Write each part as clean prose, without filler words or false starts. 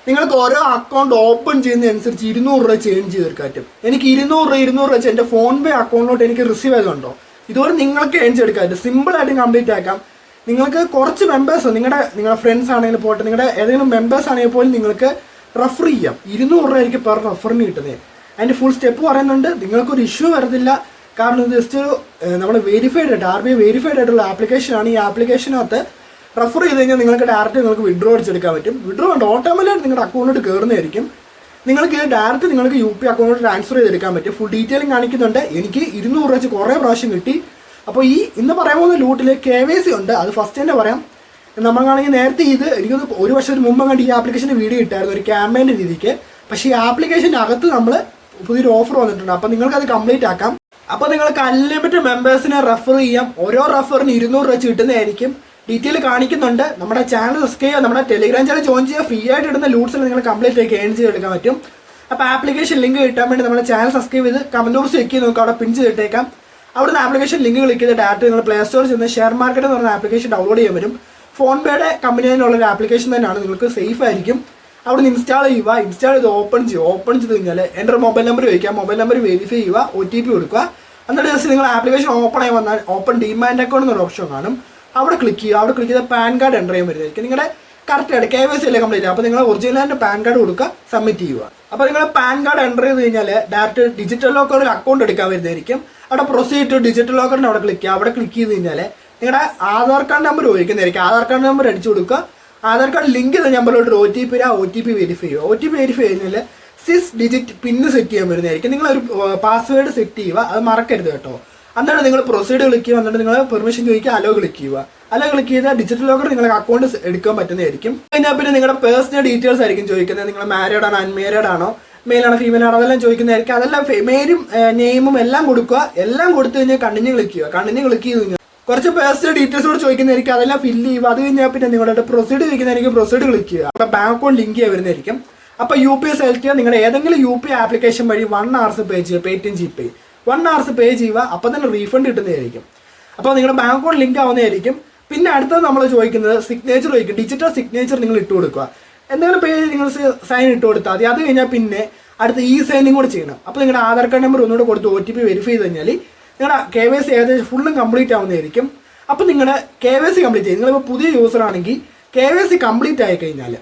നിങ്ങൾക്ക് ഓരോ account open ചെയ്യുന്നതനുസരിച്ച് 200 രൂപ ചേഞ്ച് ചെയ്ത് തീർക്കാൻ പറ്റും. എനിക്ക് 200 രൂപ വെച്ച് എൻ്റെ ഫോൺ പേ അക്കൗണ്ടിലോട്ട് എനിക്ക് റിസീവ് ചെയ്തുണ്ടോ, ഇതുപോലെ നിങ്ങൾക്ക് ചേഞ്ച് എടുക്കാൻ പറ്റും. സിമ്പിളായിട്ട് കംപ്ലീറ്റ് ആക്കാം. നിങ്ങൾക്ക് കുറച്ച് മെമ്പേഴ്സ് നിങ്ങളുടെ ഫ്രണ്ട്സ് ആണെങ്കിൽ പോട്ടെ, നിങ്ങളുടെ ഏതെങ്കിലും മെമ്പേഴ്സ് ആണെങ്കിൽ പോലും നിങ്ങൾക്ക് റെഫർ ചെയ്യാം. 200 രൂപ ആയിരിക്കും പെർ റെഫറിന് കിട്ടുന്നത്. അതിൻ്റെ ഫുൾ സ്റ്റെപ്പ് പറയുന്നുണ്ട്. നിങ്ങൾക്കൊരു ഇഷ്യൂ വരത്തില്ല. കാരണം ഇത് ജസ്റ്റ് ഒരു നമ്മൾ വെരിഫൈഡ് ആയിട്ട് RBI വെരിഫൈഡ് ആയിട്ടുള്ള ആപ്ലിക്കേഷനാണ്. ഈ ആപ്ലിക്കേഷനകത്ത് റെഫർ ചെയ്ത് കഴിഞ്ഞാൽ നിങ്ങൾക്ക് ഡയറക്റ്റ് നിങ്ങൾക്ക് വിഡ്രോ അടിച്ചെടുക്കാൻ പറ്റും. വിഡ്രോ ഉണ്ട് ഓട്ടോമാറ്റിക്കായിട്ട് നിങ്ങളുടെ അക്കൗണ്ടിലോട്ട് കയറുന്നതായിരിക്കും. നിങ്ങൾക്ക് ഡയറക്റ്റ് നിങ്ങൾക്ക് UP അക്കൗണ്ടിലോട്ട് ട്രാൻസ്ഫർ ചെയ്തെടുക്കാൻ പറ്റും. ഫുൾ ഡീറ്റെയിലിംഗ് കാണിക്കുന്നുണ്ട്. എനിക്ക് 200 രൂപ വെച്ച് കുറേ പ്രാവശ്യം കിട്ടി. അപ്പോൾ ഈ ഇന്ന് പറയാൻ പോകുന്ന ലൂട്ടിൽ KYC ഉണ്ട്. അത് ഫസ്റ്റ് തന്നെ പറയാം. നമ്മളാണെങ്കിൽ നേരത്തെ എനിക്കൊന്ന് ഒരു വർഷത്തിന് മുമ്പ് കണ്ട് ഈ ആപ്ലിക്കേഷൻ്റെ വീഡിയോ ഇട്ടായിരുന്നു ഒരു ക്യാമ്പയിൻ്റെ രീതിക്ക്. പക്ഷേ ഈ ആപ്ലിക്കേഷൻ്റെ അകത്ത് നമ്മൾ പുതിയൊരു ഓഫർ വന്നിട്ടുണ്ട്. അപ്പോൾ നിങ്ങൾക്കത് കംപ്ലീറ്റ് ആക്കാം. അപ്പോൾ നിങ്ങൾക്ക് അൺലിമിറ്റഡ് മെമ്പേഴ്സിനെ റെഫർ ചെയ്യാം. ഓരോ റെഫറിന് 200 രൂപ വെച്ച് കിട്ടുന്നതായിരിക്കും. ഡീറ്റെയിൽ കാണിക്കുന്നുണ്ട്. നമ്മുടെ ചാനൽ സബ്സ്ക്രൈബ് ചെയ്യുക, നമ്മുടെ ടെലിഗ്രാം ചാനൽ ജോയിൻ ചെയ്യുക. ഫ്രീ ആയിട്ട് ഇടുന്ന ലൂട്ട്സിൽ നിങ്ങൾ കംപ്ലീറ്റ് ആയി ഏൺ ചെയ്തെടുക്കാൻ പറ്റും. അപ്പോൾ ആപ്ലിക്കേഷൻ ലിങ്ക് കിട്ടാൻ വേണ്ടി നമ്മുടെ ചാനൽ സബ്സ്ക്രൈബ് ചെയ്ത് കമന്റ് ബോക്സ് ചെക്ക് ചെയ്ത് നോക്കുക. അവിടെ പിൻ ചെയ്തിട്ടേക്കാം. അവിടുന്ന് ആപ്ലിക്കേഷൻ ലിങ്ക് ക്ലിക്ക് ചെയ്ത് ഡയറക്റ്റ് നിങ്ങൾ പ്ലേ സ്റ്റോറിൽ ചെന്ന് ഷെയർ മാർക്കറ്റ് എന്ന് പറഞ്ഞ ആപ്ലിക്കേഷൻ ഡൗൺലോഡ് ചെയ്യാൻ വരും. ഫോൺ പേയുടെ കമ്പനിയിലുള്ള ഒരു ആപ്ലിക്കേഷൻ തന്നെയാണ്. നിങ്ങൾക്ക് സേഫ് ആയിരിക്കും. അവിടെ നിന്ന് ഇൻസ്റ്റാൾ ചെയ്യുക. ഇൻസ്റ്റാൾ ചെയ്ത് ഓപ്പൺ ചെയ്ത് കഴിഞ്ഞാൽ എൻ്റെ മൊബൈൽ നമ്പർ ചോദിക്കുക. മൊബൈൽ നമ്പർ വെരിഫൈ ചെയ്യുക. OTP കൊടുക്കുക. എന്നിട്ട് ജസ്റ്റ് നിങ്ങൾ ആപ്ലിക്കേഷൻ ഓപ്പൺ ആയി വന്നാൽ ഓപ്പൺ ഡിമാൻഡ് അക്കൗണ്ട് എന്നൊരു ഓപ്ഷൻ കാണും. അവിടെ ക്ലിക്ക് ചെയ്യുക. അവിടെ ക്ലിക്ക് ചെയ്താൽ പാൻ കാർഡ് എൻ്റർ ചെയ്യാൻ വരുന്നതായിരിക്കും. നിങ്ങളുടെ കറക്റ്റായിട്ട് KYC അല്ലേ കംപ്ലീറ്റ് ചെയ്യുക. അപ്പോൾ നിങ്ങൾ ഒറിജിനലായിട്ട് പാൻ കാർഡ് കൊടുക്കുക, സബ്മിറ്റ് ചെയ്യുക. അപ്പോൾ നിങ്ങൾ പാൻ കാർഡ് എൻ്റർ ചെയ്ത് കഴിഞ്ഞാൽ ഡയറക്റ്റ് ഡിജിറ്റൽ ലോക്കറിൽ അക്കൗണ്ട് എടുക്കാൻ വരുന്നതായിരിക്കും. അവിടെ പ്രൊസീഡ് ടു ഡിജിറ്റൽ ലോക്കറിൻ്റെ അവിടെ ക്ലിക്ക് ചെയ്യുക. അവിടെ ക്ലിക്ക് ചെയ്ത് കഴിഞ്ഞാൽ നിങ്ങളുടെ ആധാർ കാർഡ് നമ്പർ ചോദിക്കുന്നതായിരിക്കും. ആധാർ കാർഡ് നമ്പർ അടിച്ചു കൊടുക്കുക. ആധാർ കാർഡ് ലിങ്ക് ചെയ്ത നമ്പറിലോട്ട് OTP OTP വെരിഫൈ ചെയ്യുക. OTP വെരിഫൈ കഴിഞ്ഞാൽ 6 ഡിജിറ്റ് പിന്ന് സെറ്റ് ചെയ്യാൻ വരുന്നതായിരിക്കും. നിങ്ങളൊരു പാസ്വേഡ് സെറ്റ് ചെയ്യുക. അത് മറക്കരുത് കേട്ടോ. എന്നിട്ട് നിങ്ങൾ പ്രൊസീഡ് ക്ലിക്ക് ചെയ്യുക. എന്നിട്ട് നിങ്ങൾ പെർമിഷൻ ചോദിക്കുക. അലോ ക്ലിക്ക് ചെയ്യുക. അലോ ക്ലിക്ക് ചെയ്താൽ ഡിജിറ്റൽ ലോക്കർ നിങ്ങൾക്ക് അക്കൗണ്ട് എടുക്കാൻ പറ്റുന്നതായിരിക്കും. കഴിഞ്ഞാൽ പിന്നെ നിങ്ങളുടെ പേഴ്സണൽ ഡീറ്റെയിൽസ് ആയിരിക്കും ചോദിക്കുന്നത്. നിങ്ങൾ മാരീഡ് ആണോ, അൺമാരീഡ് ആണോ, മെയിലാണോ, ഫീമെയിൽ ആണോ, അതെല്ലാം ചോദിക്കുന്നതായിരിക്കും. അതെല്ലാം മെയിലും നെയിമും എല്ലാം കൊടുക്കുക. എല്ലാം കൊടുത്തു കഴിഞ്ഞാൽ കണ്ടിന്യൂ ക്ലിക്ക് ചെയ്യുക. കണ്ടിന്യൂ ക്ലിക്ക് ചെയ്ത് കഴിഞ്ഞാൽ കുറച്ച് പേഴ്സണൽ ഡീറ്റെയിൽസ് കൂടെ ചോദിക്കുന്നതായിരിക്കും. അതെല്ലാം ഫില്ല് ചെയ്യുക. അത് കഴിഞ്ഞാൽ പിന്നെ നിങ്ങളുടെ പ്രൊസീഡ് ചോദിക്കുന്നതായിരിക്കും. പ്രൊസീഡ് ക്ലിക്ക് ചെയ്യുക. അപ്പോൾ ബാങ്ക് അക്കൗണ്ട് ലിങ്ക് ചെയ്യാൻ വരുന്നതായിരിക്കും. അപ്പോൾ UPI സെലക്ട് ചെയ്യുക. നിങ്ങളുടെ ഏതെങ്കിലും UPI ആപ്ലിക്കേഷൻ വഴി 1 hours പേ ചെയ്യുക. പേടിഎം GPay 1 hours പേ ചെയ്യുക. അപ്പോൾ തന്നെ റീഫണ്ട് കിട്ടുന്നതായിരിക്കും. അപ്പോൾ നിങ്ങളുടെ ബാങ്ക് അക്കൗണ്ട് ലിങ്ക് ആവുന്നതായിരിക്കും. പിന്നെ അടുത്തത് നമ്മൾ ചോദിക്കുന്നത് സിഗ്നേച്ചർ ചോദിക്കും. ഡിജിറ്റൽ സിഗ്നേച്ചർ നിങ്ങൾ ഇട്ട് കൊടുക്കുക. എന്തെങ്കിലും പേര് നിങ്ങൾ സൈൻ ഇട്ട് കൊടുത്താൽ മതി. അത് കഴിഞ്ഞാൽ പിന്നെ അടുത്ത സൈനിങ് കൂടെ ചെയ്യണം. അപ്പോൾ നിങ്ങളുടെ ആധാർ കാർഡ് നമ്പർ ഒന്നുകൂടെ കൊടുത്ത് OTP വെരിഫൈ ചെയ്ത് കഴിഞ്ഞാൽ നിങ്ങളുടെ KYC ഏകദേശം ഫുള്ളും കംപ്ലീറ്റ് ആവുന്നതായിരിക്കും. അപ്പോൾ നിങ്ങളുടെ KYC കംപ്ലീറ്റ് ചെയ്യും. നിങ്ങളിപ്പോൾ പുതിയ യൂസർ ആണെങ്കിൽ KYC കംപ്ലീറ്റ് ആയി കഴിഞ്ഞാൽ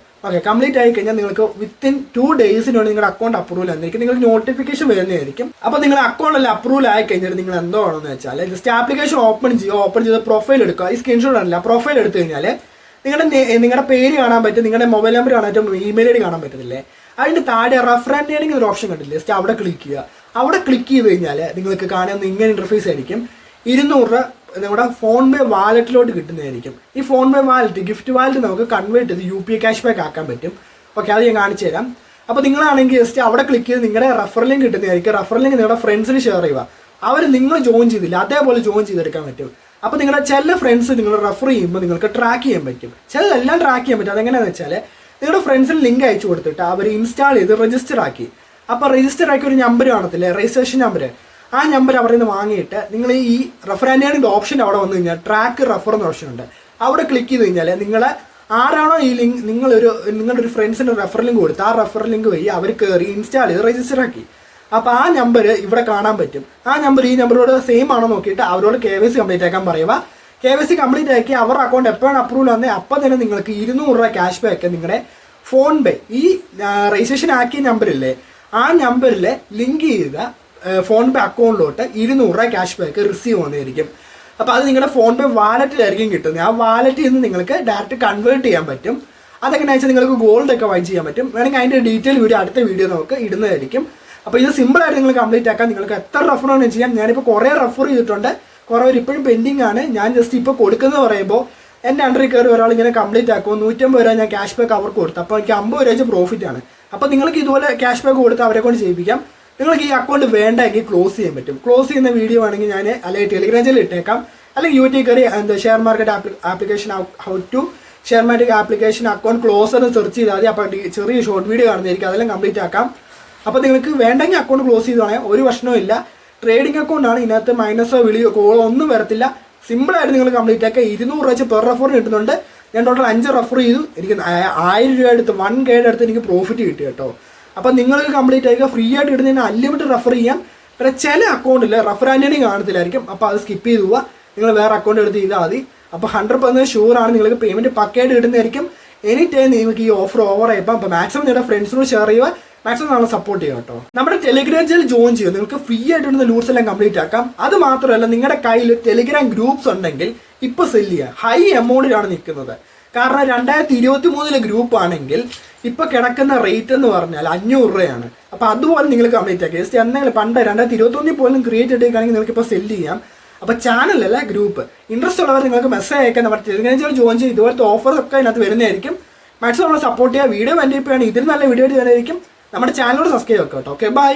കംപ്ലീറ്റ് ആയി കഴിഞ്ഞാൽ നിങ്ങൾക്ക് വിത്തിൻ 2 ഡേയ്സിനുള്ളിൽ നിങ്ങളുടെ അക്കൗണ്ട് അപ്രൂവൽ ആയിരിക്കും. നിങ്ങൾക്ക് നോട്ടിഫിക്കേഷൻ വരുന്നതായിരിക്കും. അപ്പോൾ നിങ്ങളുടെ അക്കൗണ്ടിൽ അപ്രൂവൽ ആയി കഴിഞ്ഞാൽ നിങ്ങൾ എന്തോ ആണെന്ന് വെച്ചാൽ ജസ്റ്റ് ആപ്ലിക്കേഷൻ ഓപ്പൺ ചെയ്ത് പ്രൊഫൈൽ എടുക്കുക. ഈ സ്ക്രീൻഷോട്ട് ആണല്ല, പ്രൊഫൈൽ എടുത്തു കഴിഞ്ഞാൽ നിങ്ങളുടെ പേര് കാണാൻ പറ്റും, നിങ്ങളുടെ മൊബൈൽ നമ്പർ കാണാൻ പറ്റും, ഇമെയിൽ ID കാണാൻ പറ്റത്തില്ലേ. അതിൻ്റെ താഴെ റെഫർ ആൻഡ് ഏണിംഗ് ഒരു ഓപ്ഷൻ കണ്ടില്ലേ, ജസ്റ്റ് അവിടെ ക്ലിക്ക് ചെയ്യുക. അവിടെ ക്ലിക്ക് ചെയ്ത് കഴിഞ്ഞാൽ നിങ്ങൾക്ക് കാണുന്ന ഇങ്ങനെ ഇൻ്റർഫേസ് ആയിരിക്കും. 200 രൂപ നമ്മുടെ ഫോൺ പേ വാലറ്റിലോട്ട് കിട്ടുന്നതായിരിക്കും. ഈ PhonePe wallet gift wallet നമുക്ക് കൺവേർട്ട് ചെയ്ത് UPI ക്യാഷ് ബാക്ക് ആക്കാൻ പറ്റും. ഓക്കെ, അത് ഞാൻ കാണിച്ചു തരാം. അപ്പോൾ നിങ്ങളാണെങ്കിൽ ജസ്റ്റ് അവിടെ ക്ലിക്ക് ചെയ്ത് നിങ്ങളുടെ റെഫർ ലിങ്ക് കിട്ടുന്നതായിരിക്കും. റെഫർ ലിങ്ക് നിങ്ങളുടെ ഫ്രണ്ട്സിന് ഷെയർ ചെയ്യുക. അവർ നിങ്ങൾ ജോയിൻ ചെയ്തില്ല അതേപോലെ ജോയിൻ ചെയ്തെടുക്കാൻ പറ്റും. അപ്പോൾ നിങ്ങളുടെ ചില ഫ്രണ്ട്സ് നിങ്ങൾ റെഫർ ചെയ്യുമ്പോൾ നിങ്ങൾക്ക് ട്രാക്ക് ചെയ്യാൻ പറ്റും. ചിലതെല്ലാം ട്രാക്ക് ചെയ്യാൻ പറ്റും. അതെങ്ങനെയാണെന്ന് വെച്ചാൽ നിങ്ങളുടെ ഫ്രണ്ട്സിന് ലിങ്ക് അയച്ചു കൊടുത്തിട്ട് അവർ ഇൻസ്റ്റാൾ ചെയ്ത് രജിസ്റ്റർ ആക്കി. അപ്പോൾ രജിസ്റ്റർ ആക്കി ഒരു നമ്പർ കാണത്തില്ലേ, രജിസ്ട്രേഷൻ നമ്പർ. ആ നമ്പർ അവിടെ നിന്ന് വാങ്ങിയിട്ട് നിങ്ങൾ ഈ റെഫർ ആൻഡ് ഏണിംഗ് ഓപ്ഷൻ അവിടെ വന്നു കഴിഞ്ഞാൽ ട്രാക്ക് റെഫർ എന്ന ഓപ്ഷൻ ഉണ്ട്. അവിടെ ക്ലിക്ക് ചെയ്ത് കഴിഞ്ഞാൽ നിങ്ങളെ ആരാണോ ഈ ലിങ്ക് നിങ്ങളുടെ ഒരു ഫ്രണ്ട്സിന് റെഫർ ലിങ്ക് കൊടുത്ത് ആ റെഫർ ലിങ്ക് വഴി അവർ കയറി ഇൻസ്റ്റാൾ ചെയ്ത് രജിസ്റ്റർ ആക്കി. അപ്പോൾ ആ നമ്പർ ഇവിടെ കാണാൻ പറ്റും. ആ നമ്പർ ഈ നമ്പറോട് സെയിം ആണോ നോക്കിയിട്ട് അവരോട് KYC കംപ്ലീറ്റ് ആക്കാൻ പറയുക. KYC കംപ്ലീറ്റ് ആക്കി അവരുടെ അക്കൗണ്ട് എപ്പോഴാണ് അപ്രൂവൽ വന്നത് അപ്പോൾ തന്നെ നിങ്ങൾക്ക് 200 രൂപ ക്യാഷ് ബാക്ക് നിങ്ങളുടെ ഫോൺ പേ ഈ രജിസ്ട്രേഷൻ ആക്കിയ നമ്പറില്ലേ ആ നമ്പറിൽ ലിങ്ക് ചെയ്ത ഫോൺ പേ അക്കൗണ്ടിലോട്ട് 200 രൂപ ക്യാഷ് ബാക്ക് റിസീവ് വന്നതായിരിക്കും. അപ്പോൾ അത് നിങ്ങളുടെ ഫോൺ പേ വാലറ്റിലായിരിക്കും കിട്ടുന്നത്. ആ വാലറ്റിൽ നിന്ന് നിങ്ങൾക്ക് ഡയറക്റ്റ് കൺവേർട്ട് ചെയ്യാൻ പറ്റും. അതെങ്ങനെയാണെന്ന് വെച്ചാൽ നിങ്ങൾക്ക് ഗോൾഡ് ഒക്കെ ബൈ ചെയ്യാൻ പറ്റും. വേണമെങ്കിൽ അതിൻ്റെ ഡീറ്റെയിൽ വീഡിയോ അടുത്ത വീഡിയോ നമുക്ക് ഇടുന്നതായിരിക്കും. അപ്പോൾ ഇത് സിമ്പിളായിട്ട് നിങ്ങൾ കംപ്ലീറ്റ് ആക്കാൻ നിങ്ങൾക്ക് എത്ര റെഫർ ആണെന്ന് ചെയ്യാം. ഞാനിപ്പോൾ കുറേ റെഫർ ചെയ്തിട്ടുണ്ട്. കുറേ ഇപ്പോഴും പെൻഡിങ് ആണ്. ഞാൻ ജസ്റ്റ് ഇപ്പോൾ കൊടുക്കുന്നത് പറയുമ്പോൾ എൻ്റെ അണ്ടറിൽ കയറി ഒരാൾ ഇങ്ങനെ കംപ്ലീറ്റ് ആക്കുമ്പോൾ 150 രൂപ ഞാൻ ക്യാഷ് ബാക്ക് അവർക്ക് കൊടുത്തു. അപ്പോൾ എനിക്ക് 50 രൂപ പ്രോഫിറ്റ് ആണ്. അപ്പോൾ നിങ്ങൾക്ക് ഇതുപോലെ ക്യാഷ് ബാക്ക് കൊടുത്ത് അവരെ കൊണ്ട് ചെയ്യിപ്പിക്കാം. നിങ്ങൾക്ക് ഈ അക്കൗണ്ട് വേണ്ടെങ്കിൽ ക്ലോസ് ചെയ്യാൻ പറ്റും. ക്ലോസ് ചെയ്യുന്ന വീഡിയോ ആണെങ്കിൽ ഞാൻ അല്ലെങ്കിൽ ടെലിഗ്രാം ചാനലിൽ ഇട്ടേക്കാം, അല്ലെങ്കിൽ യൂട്യൂബ് കയറി share market application how to share market application account closure search ചെയ്താൽ മതി. അപ്പോൾ ചെറിയ ഷോർട്ട് വീഡിയോ കാണുന്നതായിരിക്കും. അതെല്ലാം കംപ്ലീറ്റ് ആക്കാം. അപ്പോൾ നിങ്ങൾക്ക് വേണ്ടെങ്കിൽ അക്കൗണ്ട് ക്ലോസ് ചെയ്ത് കളയാം. ഒരു പ്രശ്നവും ഇല്ല. ട്രേഡിംഗ് അക്കൗണ്ടാണ്. ഇതിനകത്ത് മൈനസോ വിളിയോ കോളോ ഒന്നും വരത്തില്ല. സിമ്പിളായിട്ട് നിങ്ങൾ കംപ്ലീറ്റ് ആക്കുക. 200 രൂപ പെർ റെഫറിന് കിട്ടുന്നുണ്ട്. ഞാൻ ടോട്ടൽ 5 റെഫർ ചെയ്തു, എനിക്ക് 1000 രൂപ അടുത്ത് 1K അടുത്ത് എനിക്ക് പ്രോഫിറ്റ് കിട്ടി കേട്ടോ. അപ്പോൾ നിങ്ങൾക്ക് കംപ്ലീറ്റ് ആയിരിക്കുക, ഫ്രീ ആയിട്ട് ഇടുന്നതിന് അൺലിമിറ്റഡ് റെഫർ ചെയ്യാം. പിന്നെ ചില അക്കൗണ്ടിൽ റെഫർ ആൻറ്റണി കാണത്തില്ലായിരിക്കും, അപ്പോൾ അത് സ്കിപ്പ് ചെയ്ത് പോവുക, നിങ്ങൾ വേറെ അക്കൗണ്ട് എടുത്ത് ചെയ്താൽ മതി. അപ്പോൾ 100% ഷുവറാണ് നിങ്ങൾക്ക് പേയ്മെൻറ്റ് പക്കയായിട്ട് ഇടുന്നതായിരിക്കും. എനി ടൈം നിങ്ങൾക്ക് ഈ ഓഫർ ഓവർ ആയപ്പോൾ അപ്പോൾ മാക്സിമം നിങ്ങളുടെ ഫ്രണ്ട്സിനോട് ഷെയർ ചെയ്യുക, മാക്സിമം നമ്മളെ സപ്പോർട്ട് ചെയ്യുക കേട്ടോ. നമ്മുടെ ടെലിഗ്രാം ചാനൽ ജോയിൻ ചെയ്യുക, നിങ്ങൾക്ക് ഫ്രീ ആയിട്ട് ഇടുന്ന ലൂട്ട്സ് എല്ലാം കംപ്ലീറ്റ് ആക്കാം. അത് മാത്രമല്ല, നിങ്ങളുടെ കയ്യിൽ ടെലിഗ്രാം ഗ്രൂപ്പ്സ് ഉണ്ടെങ്കിൽ ഇപ്പോൾ സെല്ല് ചെയ്യുക, ഹൈ എമൗണ്ടിലാണ് നിൽക്കുന്നത്. കാരണം 2023 ഗ്രൂപ്പ് ആണെങ്കിൽ ഇപ്പോൾ കിടക്കുന്ന റേറ്റ് എന്ന് പറഞ്ഞാൽ 500 രൂപയാണ്. അപ്പോൾ അതുപോലെ നിങ്ങൾ കംപ്ലീറ്റ് ആക്കി ജസ്റ്റ് എന്തെങ്കിലും പണ്ട് 2021 പോലും ക്രിയേറ്റ് ചെയ്തിട്ടാണെങ്കിൽ നിങ്ങൾക്ക് ഇപ്പോൾ സെല്ല് ചെയ്യാം. അപ്പോൾ ചാനലല്ല ഗ്രൂപ്പ്. ഇൻട്രസ്റ്റ് ഉള്ളവർ നിങ്ങൾക്ക് മെസ്സേജ് അയക്കാൻ നമ്മുടെ ടെലിഗ്രാം ചാനൽ ജോയിൻ ചെയ്ത് ഇതുപോലത്തെ ഓഫറൊക്കെ അതിനകത്ത് വരുന്നതായിരിക്കും. മാക്സിമം നമ്മൾ സപ്പോർട്ട് ചെയ്യുക. വീഡിയോ വേണ്ടിയപ്പോഴാണ് ഇതിൽ നല്ല വീഡിയോ വരുന്നതായിരിക്കും. നമ്മുടെ ചാനലോട് സബ്സ്ക്രൈബ് വെക്കാം കേട്ടോ. Okay, by.